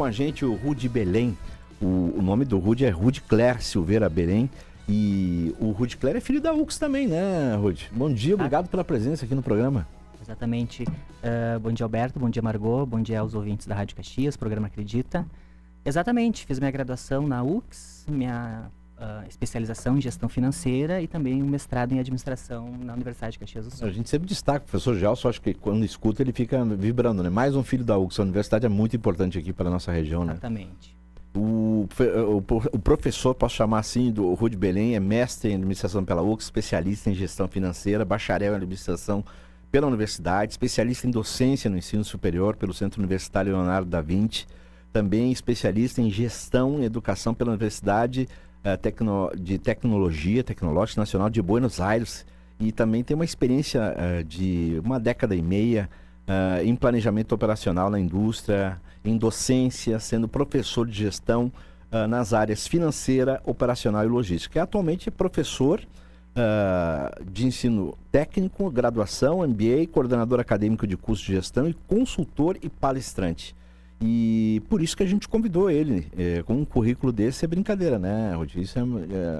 Com a gente o Rudy Belém. O nome do Rudy é Rudy Cler Silveira Belém. E o Rudy Cler é filho da UX também, né, Rudy? Bom dia, obrigado pela presença aqui no programa. Exatamente. Bom dia, Alberto. Bom dia, Margot. Bom dia aos ouvintes da Rádio Caxias, programa Acredita. Exatamente, fiz minha graduação na UX, minha especialização em gestão financeira e também um mestrado em administração na Universidade de Caxias do Sul. A gente sempre destaca o professor Gelson, acho que quando escuta ele fica vibrando, né? Mais um filho da UX, a universidade é muito importante aqui para a nossa região, né? Exatamente. O professor, posso chamar assim, do Rudy Belém, é mestre em administração pela UX, especialista em gestão financeira, bacharel em administração pela universidade, especialista em docência no ensino superior pelo Centro Universitário Leonardo da Vinci, também especialista em gestão e educação pela Universidade Tecnológica Nacional de Buenos Aires, e também tem uma experiência de uma década e meia em planejamento operacional na indústria, em docência, sendo professor de gestão nas áreas financeira, operacional e logística. E atualmente é professor de ensino técnico, graduação, MBA, coordenador acadêmico de curso de gestão e consultor e palestrante. E por isso que a gente convidou ele. Com um currículo desse é brincadeira, né, Rudy? Isso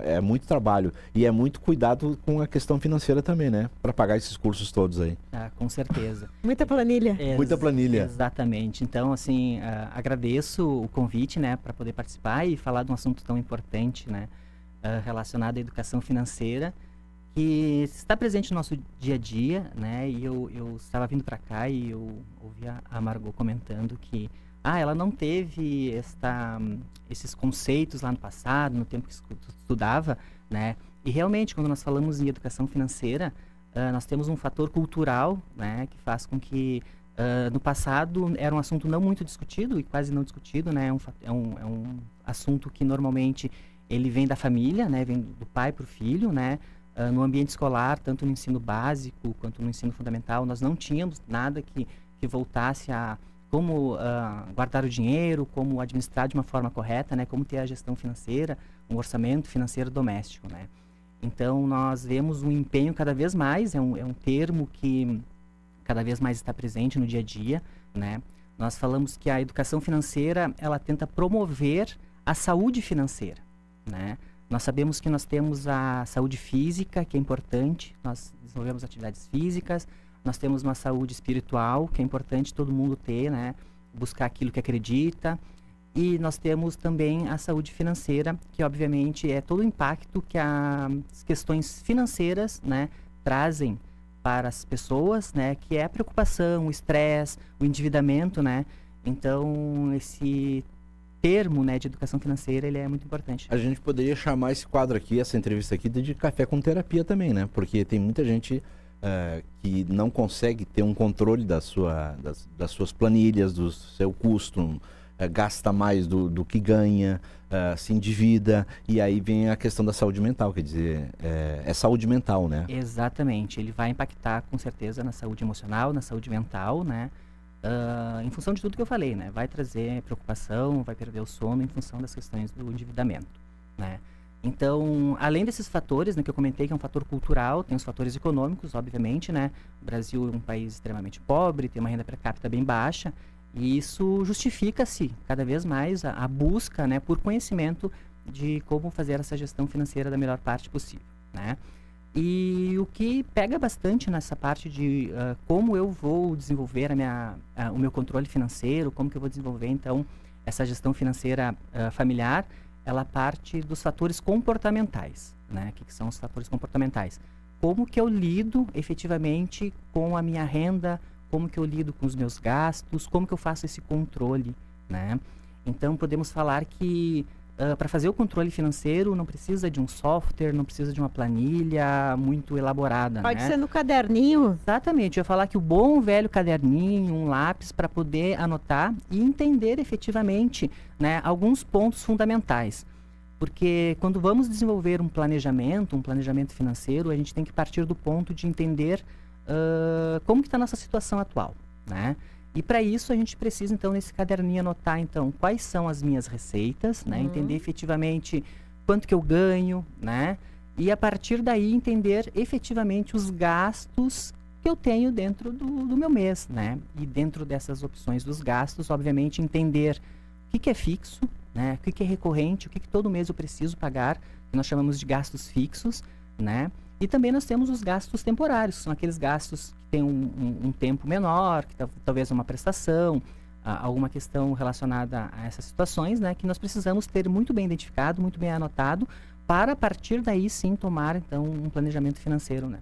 é muito trabalho e é muito cuidado com a questão financeira também, né? Para pagar esses cursos todos aí. Com certeza. Muita planilha. Muita planilha. Exatamente. Então, assim, agradeço o convite, né, para poder participar e falar de um assunto tão importante, né, relacionado à educação financeira, que está presente no nosso dia a dia, né? E eu estava vindo para cá e eu ouvi a Margot comentando que ela não teve esses conceitos lá no passado, no tempo que estudava, né? E realmente, quando nós falamos em educação financeira, nós temos um fator cultural, né, que faz com que no passado era um assunto não muito discutido e quase não discutido, né? É um assunto que normalmente ele vem da família, né? Vem do pai para o filho, né? No ambiente escolar, tanto no ensino básico quanto no ensino fundamental, nós não tínhamos nada que voltasse a como guardar o dinheiro, como administrar de uma forma correta, né? Como ter a gestão financeira, um orçamento financeiro doméstico, né? Então, nós vemos um empenho cada vez mais, é um termo que cada vez mais está presente no dia a dia, né? Nós falamos que a educação financeira, ela tenta promover a saúde financeira, né? Nós sabemos que nós temos a saúde física, que é importante, nós desenvolvemos atividades físicas, nós temos uma saúde espiritual, que é importante todo mundo ter, né? Buscar aquilo que acredita. E nós temos também a saúde financeira, que obviamente é todo o impacto que as questões financeiras, né, trazem para as pessoas, né? Que é a preocupação, o estresse, o endividamento, né? Então, esse termo, né, de educação financeira, ele é muito importante. A gente poderia chamar esse quadro aqui, essa entrevista aqui, de café com terapia também, né? Porque tem muita gente que não consegue ter um controle das suas planilhas, do seu custo, gasta mais do que ganha, se endivida, e aí vem a questão da saúde mental, quer dizer, é saúde mental, né? Exatamente, ele vai impactar com certeza na saúde emocional, na saúde mental, né? Em função de tudo que eu falei, né? Vai trazer preocupação, vai perder o sono em função das questões do endividamento, né? Então, além desses fatores, né, que eu comentei, que é um fator cultural, tem os fatores econômicos, obviamente, né? O Brasil é um país extremamente pobre, tem uma renda per capita bem baixa, e isso justifica-se cada vez mais a busca, né, por conhecimento de como fazer essa gestão financeira da melhor parte possível, né? E o que pega bastante nessa parte de como eu vou desenvolver o meu controle financeiro, como que eu vou desenvolver, então, essa gestão financeira familiar, ela parte dos fatores comportamentais, né? O que são os fatores comportamentais? Como que eu lido efetivamente com a minha renda, como que eu lido com os meus gastos, como que eu faço esse controle, né? Então, podemos falar que para fazer o controle financeiro não precisa de um software, não precisa de uma planilha muito elaborada, Pode né? ser no caderninho. Exatamente, eu ia falar que o bom velho caderninho, um lápis para poder anotar e entender efetivamente, né, alguns pontos fundamentais. Porque quando vamos desenvolver um planejamento financeiro, a gente tem que partir do ponto de entender como que está a nossa situação atual, né? E para isso a gente precisa, então, nesse caderninho anotar, então, quais são as minhas receitas, né? Entender efetivamente quanto que eu ganho, né? E a partir daí entender efetivamente os gastos que eu tenho dentro do meu mês, né? E dentro dessas opções dos gastos, obviamente, entender que é fixo, né? O que é recorrente, o que todo mês eu preciso pagar, que nós chamamos de gastos fixos, né? E também nós temos os gastos temporários, que são aqueles gastos que têm um tempo menor, que talvez uma prestação, alguma questão relacionada a essas situações, né? Que nós precisamos ter muito bem identificado, muito bem anotado, para a partir daí sim tomar então um planejamento financeiro, né?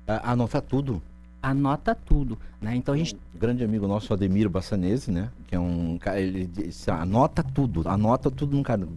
Anotar tudo. Anota tudo, né? Então a gente... Um grande amigo nosso, Ademir Bassanese, né? Que é um cara, ele disse, anota tudo no caderno.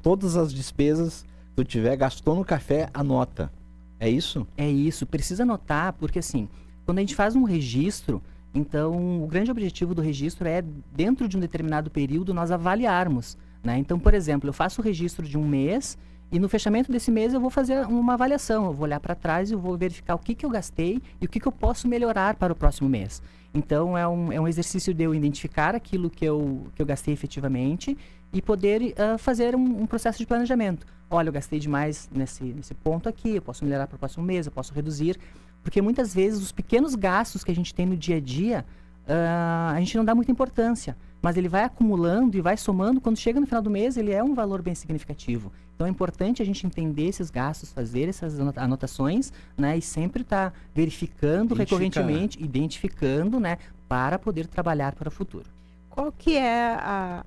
Todas as despesas que tu tiver, gastou no café, anota. É isso? É isso, precisa anotar, porque assim, quando a gente faz um registro, então o grande objetivo do registro é, dentro de um determinado período, nós avaliarmos, né? Então, por exemplo, eu faço o registro de um mês e no fechamento desse mês eu vou fazer uma avaliação, eu vou olhar para trás e eu vou verificar o que eu gastei e o que eu posso melhorar para o próximo mês. Então, é um exercício de eu identificar aquilo que eu gastei efetivamente e poder fazer um processo de planejamento. Olha, eu gastei demais nesse ponto aqui, eu posso melhorar para o próximo mês, eu posso reduzir. Porque muitas vezes os pequenos gastos que a gente tem no dia a dia, a gente não dá muita importância. Mas ele vai acumulando e vai somando, quando chega no final do mês, ele é um valor bem significativo. Então é importante a gente entender esses gastos, fazer essas anotações, né? E sempre estar verificando recorrentemente, identificando, né? Para poder trabalhar para o futuro. Qual que é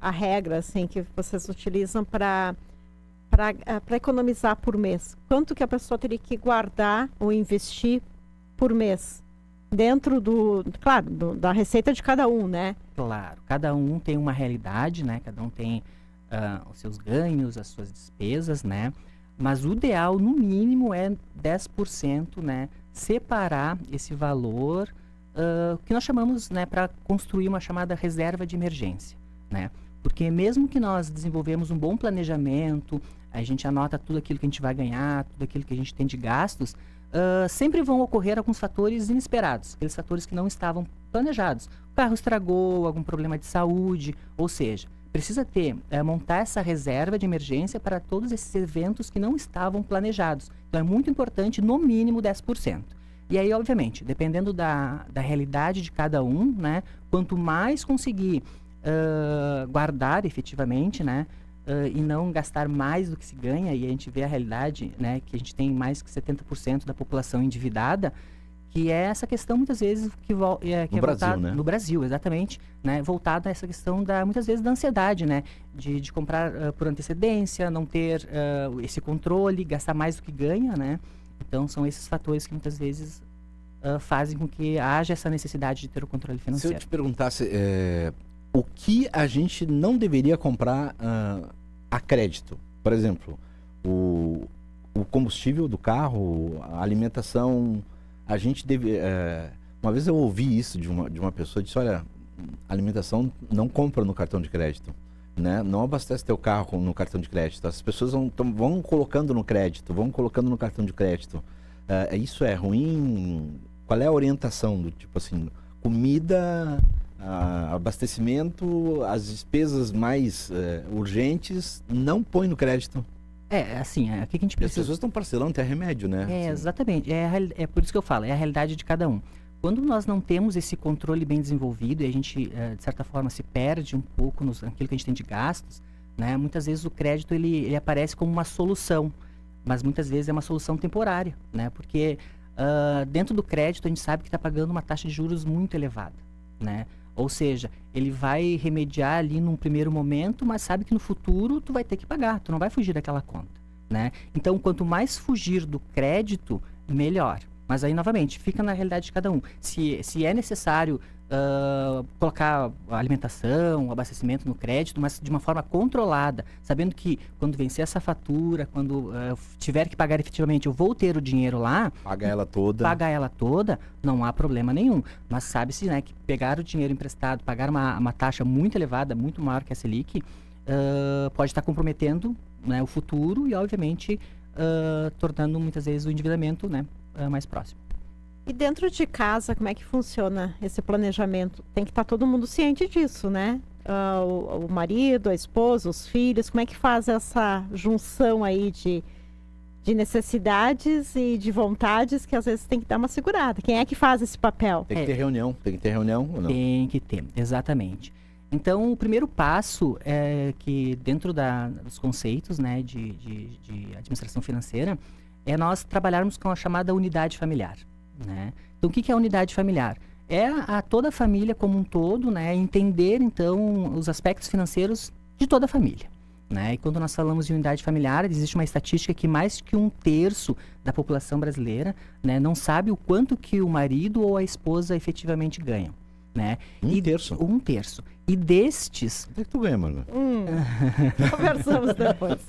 a regra, assim, que vocês utilizam para economizar por mês? Quanto que a pessoa teria que guardar ou investir por mês? Dentro da receita de cada um, né? Claro, cada um tem uma realidade, né? Cada um tem os seus ganhos, as suas despesas, né? Mas o ideal, no mínimo, é 10%, né? Separar esse valor, que nós chamamos, né? Para construir uma chamada reserva de emergência, né? Porque mesmo que nós desenvolvemos um bom planejamento, a gente anota tudo aquilo que a gente vai ganhar, tudo aquilo que a gente tem de gastos, sempre vão ocorrer alguns fatores inesperados, aqueles fatores que não estavam planejados. O carro estragou, algum problema de saúde, ou seja, precisa montar essa reserva de emergência para todos esses eventos que não estavam planejados. Então é muito importante, no mínimo 10%. E aí, obviamente, dependendo da realidade de cada um, né, quanto mais conseguir guardar efetivamente, né, e não gastar mais do que se ganha, e a gente vê a realidade, né, que a gente tem mais que 70% da população endividada, que é essa questão muitas vezes que é voltada né? no Brasil, exatamente, né, voltada a essa questão muitas vezes da ansiedade, né, de comprar por antecedência, não ter esse controle, gastar mais do que ganha, né. Então são esses fatores que muitas vezes fazem com que haja essa necessidade de ter o controle financeiro. Se eu te perguntasse o que a gente não deveria comprar a crédito, por exemplo, o combustível do carro, a alimentação, a gente deve... uma vez eu ouvi isso de uma pessoa, disse, olha, alimentação não compra no cartão de crédito, né? Não abastece teu carro no cartão de crédito, as pessoas vão colocando no crédito, vão colocando no cartão de crédito. Isso é ruim? Qual é a orientação do tipo assim, comida... abastecimento, as despesas mais urgentes, não põe no crédito. Assim, o que a gente precisa... As pessoas estão parcelando até remédio, né? Assim. Exatamente. É por isso que eu falo, é a realidade de cada um. Quando nós não temos esse controle bem desenvolvido e a gente, de certa forma, se perde um pouco naquilo que a gente tem de gastos, né? Muitas vezes o crédito ele aparece como uma solução, mas muitas vezes é uma solução temporária, né? Porque dentro do crédito a gente sabe que está pagando uma taxa de juros muito elevada, né? Ou seja, ele vai remediar ali num primeiro momento, mas sabe que no futuro tu vai ter que pagar, tu não vai fugir daquela conta, né? Então, quanto mais fugir do crédito, melhor. Mas aí, novamente, fica na realidade de cada um. Se é necessário colocar alimentação, abastecimento no crédito, mas de uma forma controlada, sabendo que quando vencer essa fatura, quando tiver que pagar efetivamente, eu vou ter o dinheiro lá. Pagar ela toda, não há problema nenhum. Mas sabe-se, né, que pegar o dinheiro emprestado, pagar uma taxa muito elevada, muito maior que a Selic, pode estar comprometendo, né, o futuro e, obviamente, tornando muitas vezes o endividamento, né, mais próximo. E dentro de casa, como é que funciona esse planejamento? Tem que estar todo mundo ciente disso, né? O marido, a esposa, os filhos, como é que faz essa junção aí de necessidades e de vontades que às vezes tem que dar uma segurada? Quem é que faz esse papel? Tem que ter reunião ou não? Tem que ter, exatamente. Então, o primeiro passo é que, dentro dos conceitos, né, de administração financeira, é nós trabalharmos com a chamada unidade familiar, né? Então, o que é a unidade familiar? É toda a família como um todo, né, entender, então, os aspectos financeiros de toda a família, né? E quando nós falamos de unidade familiar, existe uma estatística que mais que 1/3 da população brasileira, né, não sabe o quanto que o marido ou a esposa efetivamente ganham, né? 1/3? 1/3. E destes... Quanto é que tu ganha, mano? Conversamos depois.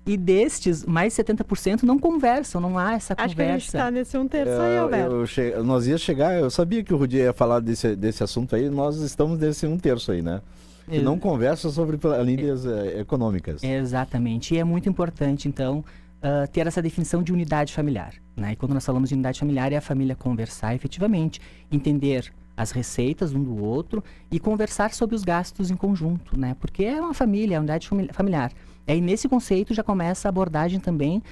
E destes, mais 70% não conversam, não há essa Acho que a gente conversa. está nesse 1/3 aí, Alberto. Nós ia chegar, eu sabia que o Rudi ia falar desse assunto aí, nós estamos nesse 1/3 aí, né? Que não conversa sobre planilhas econômicas. Exatamente, e é muito importante, então, ter essa definição de unidade familiar, né? E quando nós falamos de unidade familiar, é a família conversar efetivamente, entender as receitas um do outro e conversar sobre os gastos em conjunto, né? Porque é uma família, é uma unidade familiar. E aí, nesse conceito, já começa a abordagem também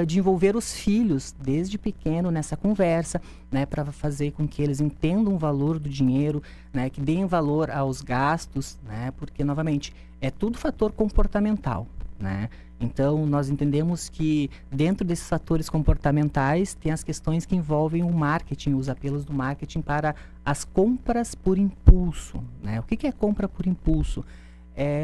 de envolver os filhos desde pequeno nessa conversa, né? Para fazer com que eles entendam o valor do dinheiro, né? Que deem valor aos gastos, né? Porque, novamente, é tudo fator comportamental, né? Então, nós entendemos que dentro desses fatores comportamentais tem as questões que envolvem o marketing, os apelos do marketing para as compras por impulso, né? O que é compra por impulso?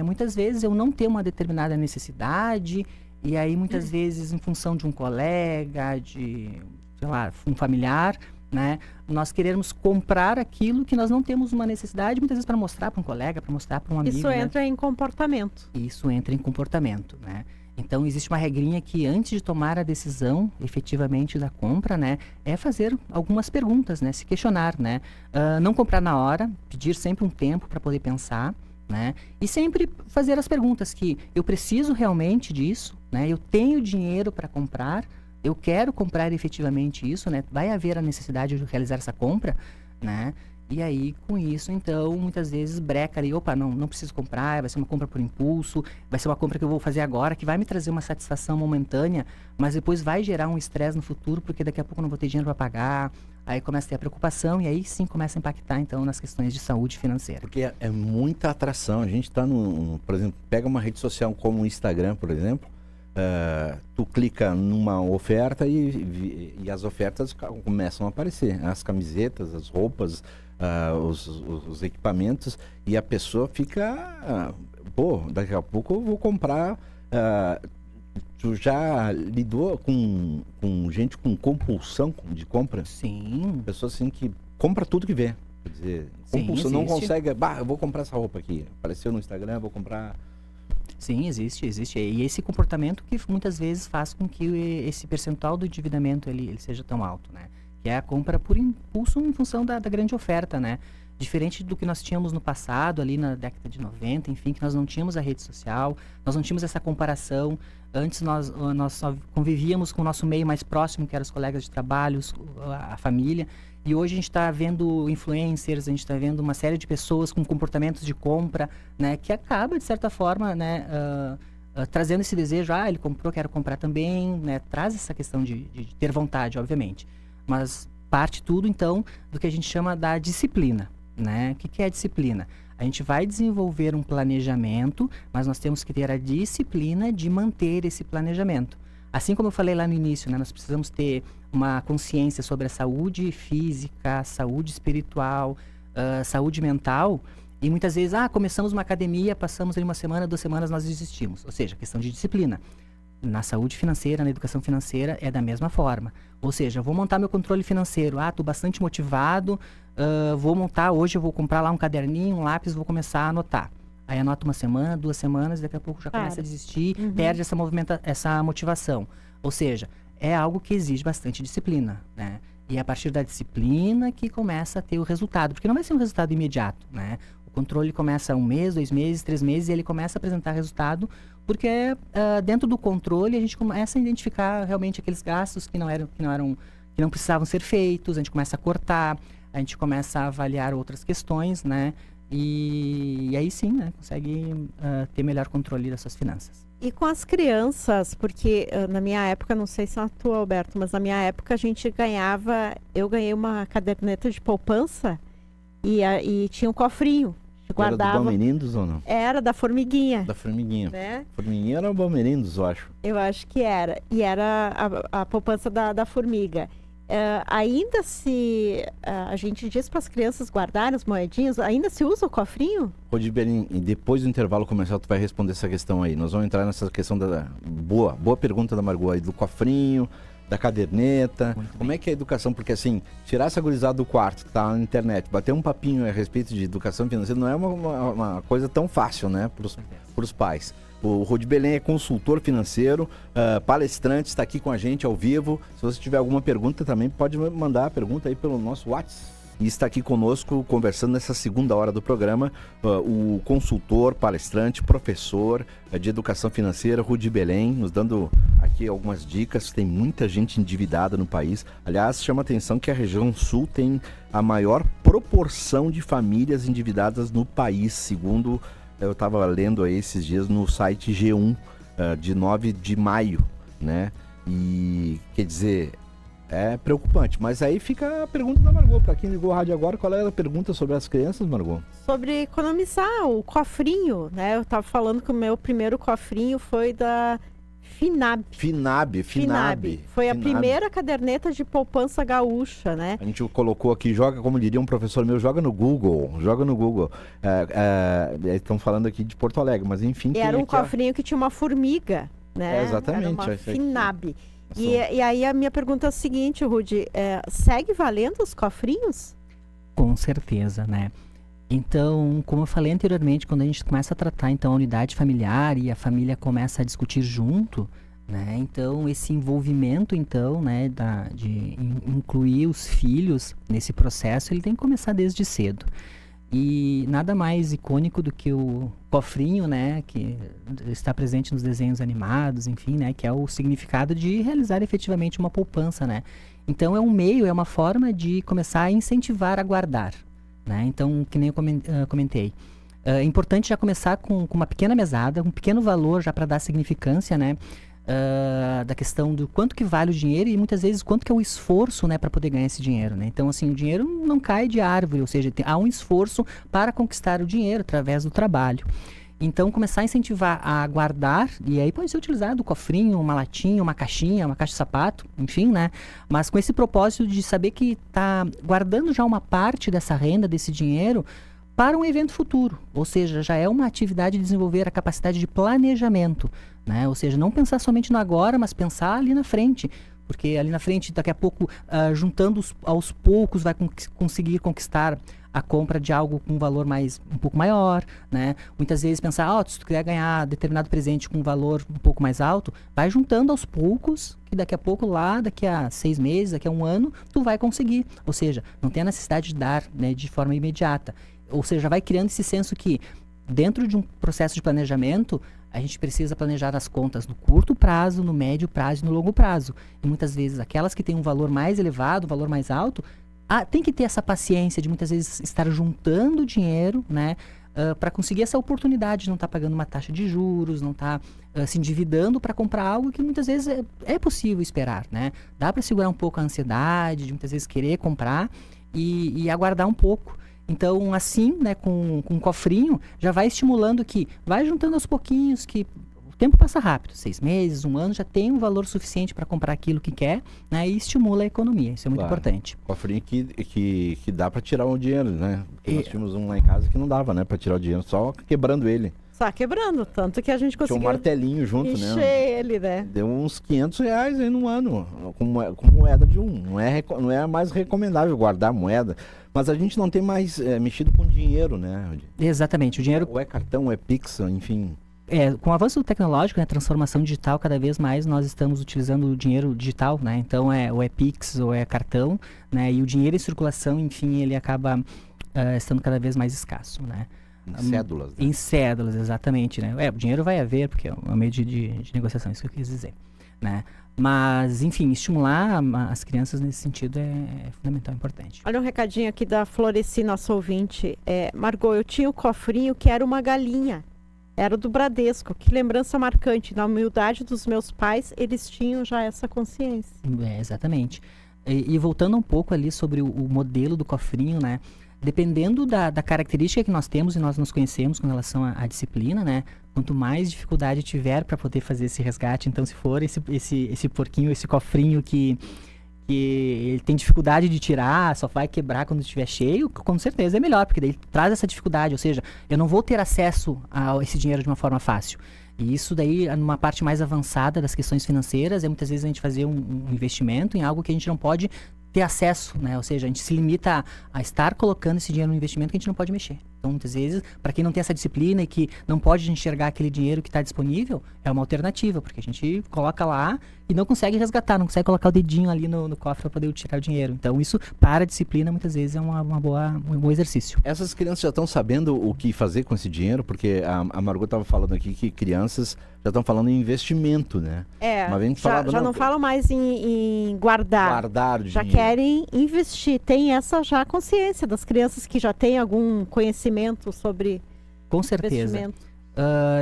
Muitas vezes eu não tenho uma determinada necessidade e aí muitas vezes em função de um colega, de, sei lá, um familiar, né? Nós queremos comprar aquilo que nós não temos uma necessidade, muitas vezes para mostrar para um colega, para mostrar para um amigo. Isso entra em comportamento. Isso entra em comportamento, né? Então, existe uma regrinha que antes de tomar a decisão, efetivamente, da compra, né, é fazer algumas perguntas, né, se questionar, né? Não comprar na hora, pedir sempre um tempo para poder pensar, né? E sempre fazer as perguntas que eu preciso realmente disso, né? Eu tenho dinheiro para comprar, eu quero comprar efetivamente isso, né? Vai haver a necessidade de realizar essa compra, né? E aí, com isso, então, muitas vezes breca ali, opa, não preciso comprar, vai ser uma compra por impulso, vai ser uma compra que eu vou fazer agora, que vai me trazer uma satisfação momentânea, mas depois vai gerar um estresse no futuro, porque daqui a pouco eu não vou ter dinheiro para pagar, aí começa a ter a preocupação, e aí sim começa a impactar, então, nas questões de saúde financeira. Porque é muita atração, a gente está por exemplo, pega uma rede social como o Instagram, por exemplo, tu clica numa oferta e as ofertas começam a aparecer, as camisetas, as roupas, os equipamentos, e a pessoa fica, daqui a pouco eu vou comprar. Tu já lidou com gente com compulsão de compra? Sim. Pessoas assim que compra tudo que vê. Quer dizer, Sim, compulsão, não existe. consegue, eu vou comprar essa roupa aqui, apareceu no Instagram, eu vou comprar. Sim, existe. E esse comportamento que muitas vezes faz com que esse percentual do endividamento ele seja tão alto, né? Que é a compra por impulso em função da grande oferta, né? Diferente do que nós tínhamos no passado, ali na década de 90, enfim, que nós não tínhamos a rede social, nós não tínhamos essa comparação. Antes nós só convivíamos com o nosso meio mais próximo, que eram os colegas de trabalho, a família. E hoje a gente está vendo influencers, a gente está vendo uma série de pessoas com comportamentos de compra, né? Que acaba, de certa forma, né? Trazendo esse desejo, ele comprou, quero comprar também, né? Traz essa questão de ter vontade, obviamente. Mas parte tudo, então, do que a gente chama da disciplina, né? O que é a disciplina? A gente vai desenvolver um planejamento, mas nós temos que ter a disciplina de manter esse planejamento. Assim como eu falei lá no início, né? Nós precisamos ter uma consciência sobre a saúde física, saúde espiritual, saúde mental. E muitas vezes, começamos uma academia, passamos ali 1 semana, 2 semanas, nós desistimos. Ou seja, questão de disciplina. Na saúde financeira, na educação financeira, é da mesma forma. Ou seja, eu vou montar meu controle financeiro. Estou bastante motivado, vou montar, hoje eu vou comprar lá um caderninho, um lápis, vou começar a anotar. Aí anota 1 semana, 2 semanas, daqui a pouco já começa a desistir, perde essa motivação. Ou seja, é algo que exige bastante disciplina, né? E é a partir da disciplina que começa a ter o resultado, porque não vai ser um resultado imediato, né? O controle começa 1 mês, 2 meses, 3 meses, e ele começa a apresentar resultado, porque dentro do controle a gente começa a identificar realmente aqueles gastos que não precisavam ser feitos, a gente começa a cortar, a gente começa a avaliar outras questões, né? E aí sim, né, consegue ter melhor controle das suas finanças. E com as crianças, porque na minha época, não sei se é a tua, Alberto, mas na minha época a gente eu ganhei uma caderneta de poupança e tinha um cofrinho. Era do guardava. Bamerindos ou não? Era da formiguinha, Da formiguinha. né? Formiguinha era o Bamerindos, eu acho. Eu acho que era. E era a poupança da formiga. Ainda se a gente diz para as crianças guardarem as moedinhas, ainda se usa o cofrinho? Rodi Berim, e depois do intervalo comercial tu vai responder essa questão aí. Nós vamos entrar nessa questão da... Boa pergunta da Margot aí, do cofrinho, da caderneta. Como é que é a educação? Porque assim, tirar essa gurizada do quarto, que tá na internet, bater um papinho a respeito de educação financeira não é uma coisa tão fácil, né, para os pais. O Rodi Belém é consultor financeiro, palestrante, está aqui com a gente ao vivo. Se você tiver alguma pergunta também, pode mandar a pergunta aí pelo nosso WhatsApp. E está aqui conosco, conversando nessa segunda hora do programa, o consultor, palestrante, professor de educação financeira, Rodi Belém, nos dando aqui algumas dicas. Tem muita gente endividada no país. Aliás, chama a atenção que a região sul tem a maior proporção de famílias endividadas no país, segundo... Eu estava lendo aí esses dias no site G1, de 9 de maio, né? E, quer dizer, é preocupante. Mas aí fica a pergunta da Margot. Para quem ligou o rádio agora, qual era a pergunta sobre as crianças, Margot? Sobre economizar o cofrinho, né? Eu estava falando que o meu primeiro cofrinho foi da Finab. Finab. Foi a primeira caderneta de poupança gaúcha, né? A gente colocou aqui, joga, como diria um professor meu, joga no Google. Estão falando aqui de Porto Alegre, mas enfim... Era um cofrinho que tinha uma formiga, né? Exatamente. Era uma Finab. E aí a minha pergunta é a seguinte, Rudi, segue valendo os cofrinhos? Com certeza, né? Então, como eu falei anteriormente, quando a gente começa a tratar então a unidade familiar e a família começa a discutir junto, né? Então, esse envolvimento então, né, de incluir os filhos nesse processo, ele tem que começar desde cedo. E nada mais icônico do que o cofrinho, né, que está presente nos desenhos animados, enfim, né, que é o significado de realizar efetivamente uma poupança, né? Então, é um meio, é uma forma de começar a incentivar a guardar. Né? Então, que nem eu comentei, é importante já começar com uma pequena mesada, um pequeno valor já para dar significância, né? Da questão do quanto que vale o dinheiro e muitas vezes quanto que é o esforço, né, para poder ganhar esse dinheiro, né? Então, assim, o dinheiro não cai de árvore, ou seja, há um esforço para conquistar o dinheiro através do trabalho. Então, começar a incentivar a guardar, e aí pode ser utilizado o cofrinho, uma latinha, uma caixinha, uma caixa de sapato, enfim, né? Mas com esse propósito de saber que está guardando já uma parte dessa renda, desse dinheiro, para um evento futuro. Ou seja, já é uma atividade de desenvolver a capacidade de planejamento, né? Ou seja, não pensar somente no agora, mas pensar ali na frente. Porque ali na frente, daqui a pouco, juntando aos poucos, vai conseguir conquistar a compra de algo com um valor um pouco maior, né? Muitas vezes pensar, se tu quiser ganhar determinado presente com um valor um pouco mais alto, vai juntando aos poucos, que daqui a pouco daqui a 6 meses, daqui a 1 ano, tu vai conseguir. Ou seja, não tem a necessidade de dar, né, de forma imediata. Ou seja, vai criando esse senso que dentro de um processo de planejamento, a gente precisa planejar as contas no curto prazo, no médio prazo e no longo prazo. E muitas vezes aquelas que têm um valor mais elevado, um valor mais alto, tem que ter essa paciência de muitas vezes estar juntando dinheiro, né, para conseguir essa oportunidade de não estar pagando uma taxa de juros, não estar se endividando para comprar algo que muitas vezes é possível esperar, né? Dá para segurar um pouco a ansiedade de muitas vezes querer comprar e aguardar um pouco. Então, assim, né, com um cofrinho, já vai estimulando que vai juntando aos pouquinhos, que o tempo passa rápido, 6 meses, 1 ano, já tem um valor suficiente para comprar aquilo que quer, né, e estimula a economia. Isso é muito importante. Cofrinho que dá para tirar o dinheiro, né? Porque nós tínhamos um lá em casa que não dava, né, para tirar o dinheiro, só quebrando ele. Só quebrando, tanto que a gente conseguiu... Tinha um martelinho junto, encher né? ele, né? Deu uns R$500 aí no ano, com moeda de um. Não é mais recomendável guardar moeda. Mas a gente não tem mais mexido com dinheiro, né? Exatamente. O dinheiro... Ou é cartão, ou é Pix, enfim... Com o avanço tecnológico, né, transformação digital, cada vez mais nós estamos utilizando o dinheiro digital, né? Então, ou é Pix, ou é cartão, né? E o dinheiro em circulação, enfim, ele acaba estando cada vez mais escasso, né? Em cédulas, né? Em cédulas, exatamente, né? O dinheiro vai haver, porque é um meio de negociação, isso que eu quis dizer, né? Mas, enfim, estimular as crianças nesse sentido é fundamental, importante. Olha um recadinho aqui da Floreci, nosso ouvinte. Margot, eu tinha o cofrinho que era uma galinha. Era do Bradesco. Que lembrança marcante. Na humildade dos meus pais, eles tinham já essa consciência. Exatamente. E voltando um pouco ali sobre o modelo do cofrinho, né? dependendo da característica que nós temos e nós nos conhecemos com relação à disciplina, né? Quanto mais dificuldade tiver para poder fazer esse resgate, então se for esse porquinho, esse cofrinho que ele tem dificuldade de tirar, só vai quebrar quando estiver cheio, com certeza é melhor, porque daí traz essa dificuldade, ou seja, eu não vou ter acesso a esse dinheiro de uma forma fácil. E isso daí, numa parte mais avançada das questões financeiras, é muitas vezes a gente fazer um investimento em algo que a gente não pode ter acesso, né? Ou seja, a gente se limita a estar colocando esse dinheiro no investimento que a gente não pode mexer. Então, muitas vezes, para quem não tem essa disciplina e que não pode enxergar aquele dinheiro que está disponível, é uma alternativa, porque a gente coloca lá e não consegue resgatar, não consegue colocar o dedinho ali no cofre para poder tirar o dinheiro. Então, isso, para a disciplina, muitas vezes é um bom exercício. Essas crianças já estão sabendo o que fazer com esse dinheiro? Porque a Margot estava falando aqui que crianças já estão falando em investimento, né? Já não falam mais em guardar dinheiro. Já querem investir. Tem essa já consciência das crianças que já têm algum conhecimento sobre com certeza. investimento.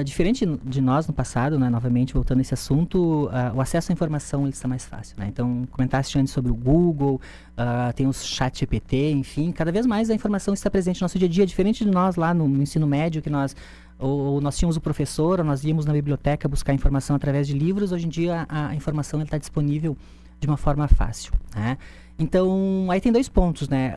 Diferente de nós no passado, né, novamente voltando a esse assunto, o acesso à informação ele está mais fácil, né? Então, comentaste antes sobre o Google, tem os chat GPT, enfim, cada vez mais a informação está presente no nosso dia a dia, diferente de nós lá no ensino médio, que nós tínhamos o professor, ou nós íamos na biblioteca buscar informação através de livros. Hoje em dia a informação está disponível de uma forma fácil, né? Então, aí tem 2 pontos, né?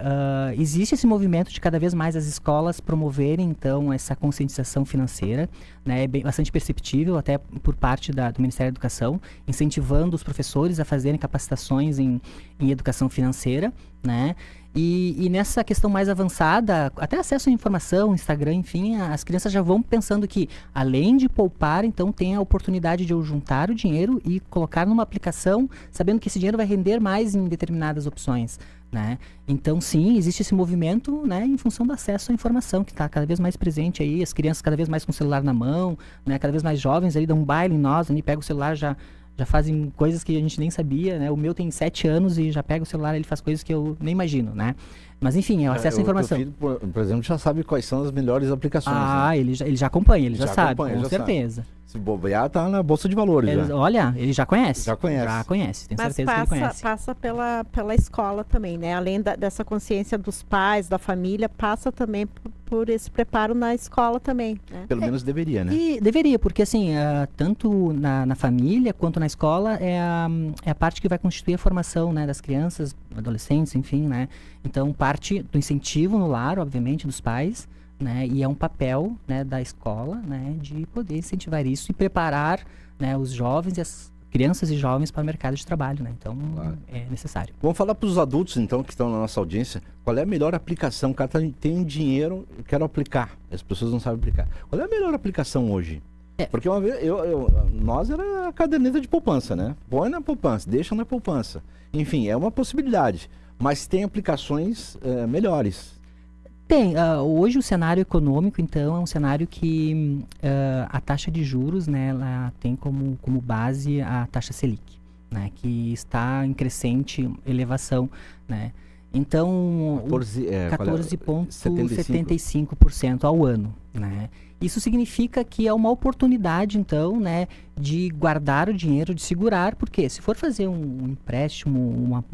Existe esse movimento de cada vez mais as escolas promoverem, então, essa conscientização financeira, né? É bastante perceptível, até por parte do Ministério da Educação, incentivando os professores a fazerem capacitações em educação financeira, né? E nessa questão mais avançada, até acesso à informação, Instagram, enfim, as crianças já vão pensando que, além de poupar, então tem a oportunidade de eu juntar o dinheiro e colocar numa aplicação, sabendo que esse dinheiro vai render mais em determinadas opções, né? Então, sim, existe esse movimento, né, em função do acesso à informação, que está cada vez mais presente aí, as crianças cada vez mais com o celular na mão, né, cada vez mais jovens aí, dão um baile em nós, ali, pega o celular, já fazem coisas que a gente nem sabia, né? O meu tem 7 anos e já pega o celular, ele faz coisas que eu nem imagino, né? Mas enfim, é o acesso à informação. O teu filho, por exemplo, já sabe quais são as melhores aplicações. Né? Ele já acompanha, ele já sabe, com certeza. Se bobear, tá na Bolsa de Valores. Olha, ele já conhece. Já conhece, Mas tenho certeza que ele conhece. Passa pela escola também, né? Além dessa consciência dos pais, da família, passa também por esse preparo na escola também, né? Pelo menos deveria, né? E deveria, porque assim, tanto na família quanto na escola é a parte que vai constituir a formação, né, das crianças, adolescentes, enfim, né? Então, parte do incentivo no lar, obviamente, dos pais, né? E é um papel, né, da escola, né, de poder incentivar isso e preparar, né, os jovens e as crianças e jovens para o mercado de trabalho, né? Então, é necessário. Vamos falar para os adultos, então, que estão na nossa audiência. Qual é a melhor aplicação? O cara tem um dinheiro, eu quero aplicar. As pessoas não sabem aplicar. Qual é a melhor aplicação hoje? Porque uma vez, nós era a caderneta de poupança, né? Põe na poupança, deixa na poupança. Enfim, é uma possibilidade. Mas tem aplicações melhores. Tem. Hoje o cenário econômico, então, é um cenário que a taxa de juros, né, ela tem como base a taxa Selic, né, que está em crescente elevação, né. Então, 14,75% ao ano, né. Isso significa que é uma oportunidade, então, né, de guardar o dinheiro, de segurar, porque se for fazer um empréstimo,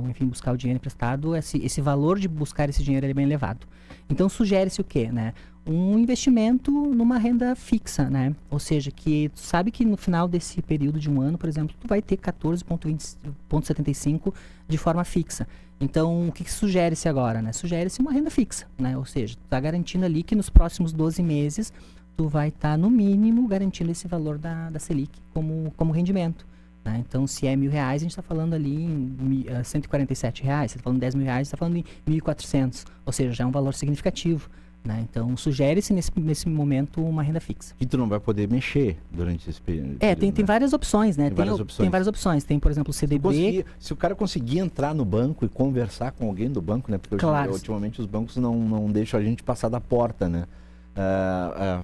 enfim, buscar o dinheiro emprestado, esse valor de buscar esse dinheiro é bem elevado. Então, sugere-se o quê, né? Um investimento numa renda fixa, né? Ou seja, que tu sabe que no final desse período de um ano, por exemplo, tu vai ter 14,75 de forma fixa. Então, o que sugere-se agora, né? Sugere-se uma renda fixa, né? Ou seja, tu tá garantindo ali que nos próximos 12 meses tu vai estar, no mínimo, garantindo esse valor da Selic como rendimento. Né? Então, se é R$1.000, a gente está falando ali em R$147. Se está falando R$10.000, a gente está falando em 1.400. Ou seja, já é um valor significativo. Né? Então, sugere-se nesse momento uma renda fixa. E tu não vai poder mexer durante esse período. Tem várias opções, né? Tem várias opções. Tem, por exemplo, o CDB. Se o cara conseguir entrar no banco e conversar com alguém do banco, né? Porque ultimamente os bancos não deixam a gente passar da porta, né?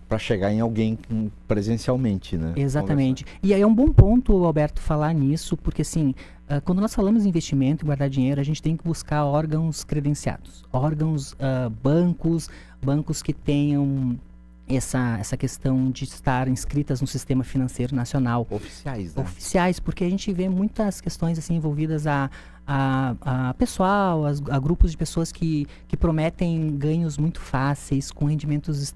Para chegar em alguém presencialmente, né? Exatamente. Conversar. E aí é um bom ponto, Alberto, falar nisso, porque assim, quando nós falamos em investimento e guardar dinheiro, a gente tem que buscar órgãos credenciados, bancos que tenham essa questão de estar inscritas no Sistema Financeiro Nacional. Oficiais, né? Oficiais, porque a gente vê muitas questões assim envolvidas a pessoal, a grupos de pessoas que prometem ganhos muito fáceis, com rendimentos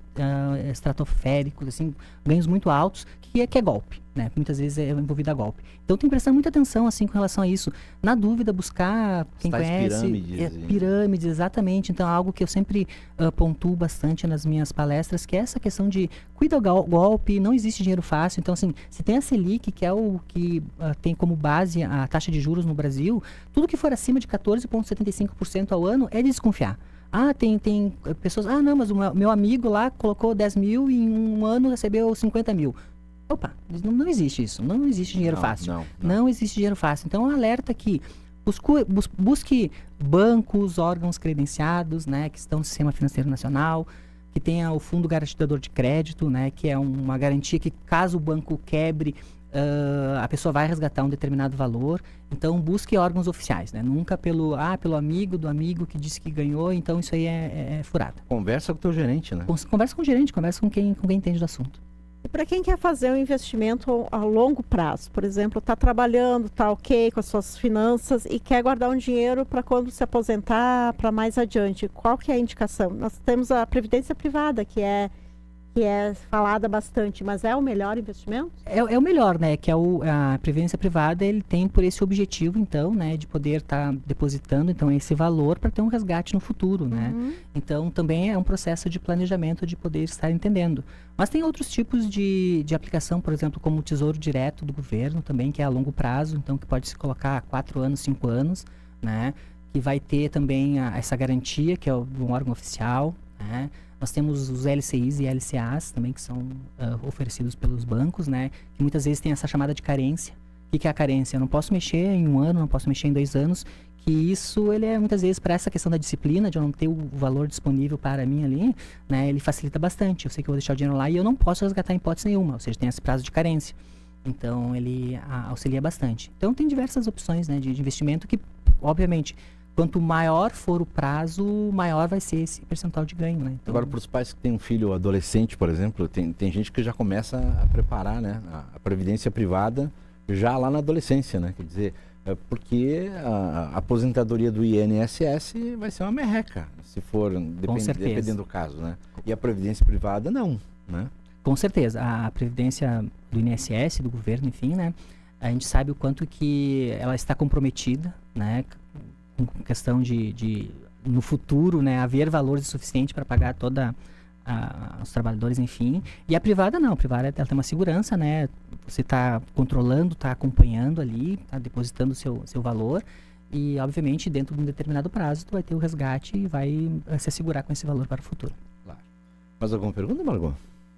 estratosféricos, assim, ganhos muito altos, que é golpe, né? Muitas vezes é envolvido a golpe. Então tem que prestar muita atenção assim com relação a isso. Na dúvida, buscar quem conhece. Pirâmides, exatamente. Então é algo que eu sempre pontuo bastante nas minhas palestras, que é essa questão de cuida do golpe, não existe dinheiro fácil. Então, assim, se tem a Selic, que é o que tem como base a taxa de juros no Brasil, tudo que for acima de 14,75% ao ano é de desconfiar. Tem pessoas, não, mas o meu amigo lá colocou 10 mil e em um ano recebeu 50 mil. Opa, não existe isso, não existe dinheiro fácil. Não existe dinheiro fácil. Então, alerta que busque bancos, órgãos credenciados, né, que estão no Sistema Financeiro Nacional, que tenha o Fundo Garantidor de Crédito, né, que é uma garantia que caso o banco quebre, a pessoa vai resgatar um determinado valor. Então busque órgãos oficiais, né? Nunca pelo amigo do amigo que disse que ganhou. Então isso aí é furada. Conversa com o teu gerente, né? Conversa com o gerente, conversa com quem entende do assunto. E para quem quer fazer um investimento a longo prazo, por exemplo, está trabalhando, está ok com as suas finanças e quer guardar um dinheiro para quando se aposentar, para mais adiante, qual que é a indicação? Nós temos a previdência privada, que é falada bastante, mas é o melhor investimento? É o melhor, né? Que a previdência privada, ele tem por esse objetivo, então, né? De poder estar depositando, então, esse valor para ter um resgate no futuro, né? Então, também é um processo de planejamento de poder estar entendendo. Mas tem outros tipos de aplicação, por exemplo, como o Tesouro Direto do governo também, que é a longo prazo, então, que pode se colocar a 4 anos, 5 anos, né? Que vai ter também essa garantia, que é um órgão oficial, né? Nós temos os LCIs e LCAs também, que são oferecidos pelos bancos, né? Que muitas vezes tem essa chamada de carência. O que é a carência? Eu não posso mexer em 1 ano, não posso mexer em 2 anos. Que isso, ele é muitas vezes, para essa questão da disciplina, de eu não ter o valor disponível para mim ali, né? Ele facilita bastante. Eu sei que eu vou deixar o dinheiro lá e eu não posso resgatar em hipótese nenhuma. Ou seja, tem esse prazo de carência. Então, ele auxilia bastante. Então, tem diversas opções, né, de investimento que, obviamente, quanto maior for o prazo, maior vai ser esse percentual de ganho, né? Então, agora, para os pais que têm um filho adolescente, por exemplo, tem gente que já começa a preparar, né, a previdência privada já lá na adolescência, né? Quer dizer, porque a aposentadoria do INSS vai ser uma merreca, se for, dependendo do caso, né? E a previdência privada, não, né? Com certeza. A previdência do INSS, do governo, enfim, né? A gente sabe o quanto que ela está comprometida, né? Com questão de no futuro, né, haver valores suficientes para pagar toda os trabalhadores, enfim. E a privada não, a privada ela tem uma segurança, né? Você está controlando, está acompanhando ali, está depositando o seu valor e, obviamente, dentro de um determinado prazo, tu vai ter o resgate e vai se assegurar com esse valor para o futuro. Claro. Mais alguma pergunta, Margot?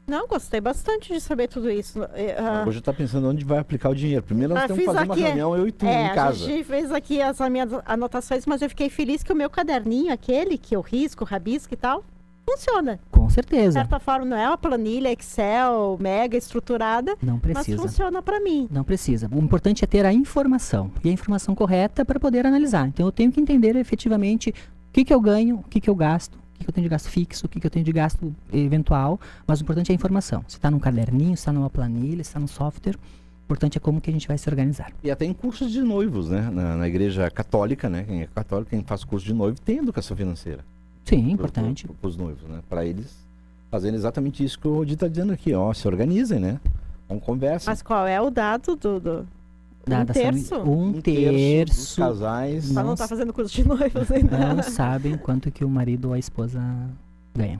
Não, gostei bastante de saber tudo isso. Margot já está pensando onde vai aplicar o dinheiro. Primeiro nós temos que fazer uma reunião, eu e tu, em casa. A gente fez aqui as minhas anotações, mas eu fiquei feliz que o meu caderninho, aquele que eu risco, rabisco e tal, funciona. Com certeza. De certa forma, não é uma planilha Excel mega estruturada, não precisa. Mas funciona para mim. Não precisa. O importante é ter a informação, e a informação correta para poder analisar. Então, eu tenho que entender efetivamente o que eu ganho, o que eu gasto, o que eu tenho de gasto fixo, o que eu tenho de gasto eventual, mas o importante é a informação. Se está num caderninho, se está numa planilha, se está num software, o importante é como que a gente vai se organizar. E até em cursos de noivos, né? Na igreja católica, né? Quem é católico, quem faz curso de noivo, tem educação financeira. Sim, importante. Para os noivos, né? Para eles fazerem exatamente isso que o Rodi está dizendo aqui, ó. Se organizem, né? Vamos conversar. Mas qual é o dado do... Um terço dos casais não está fazendo curso de noivos ainda. Não sabem quanto que o marido ou a esposa ganha.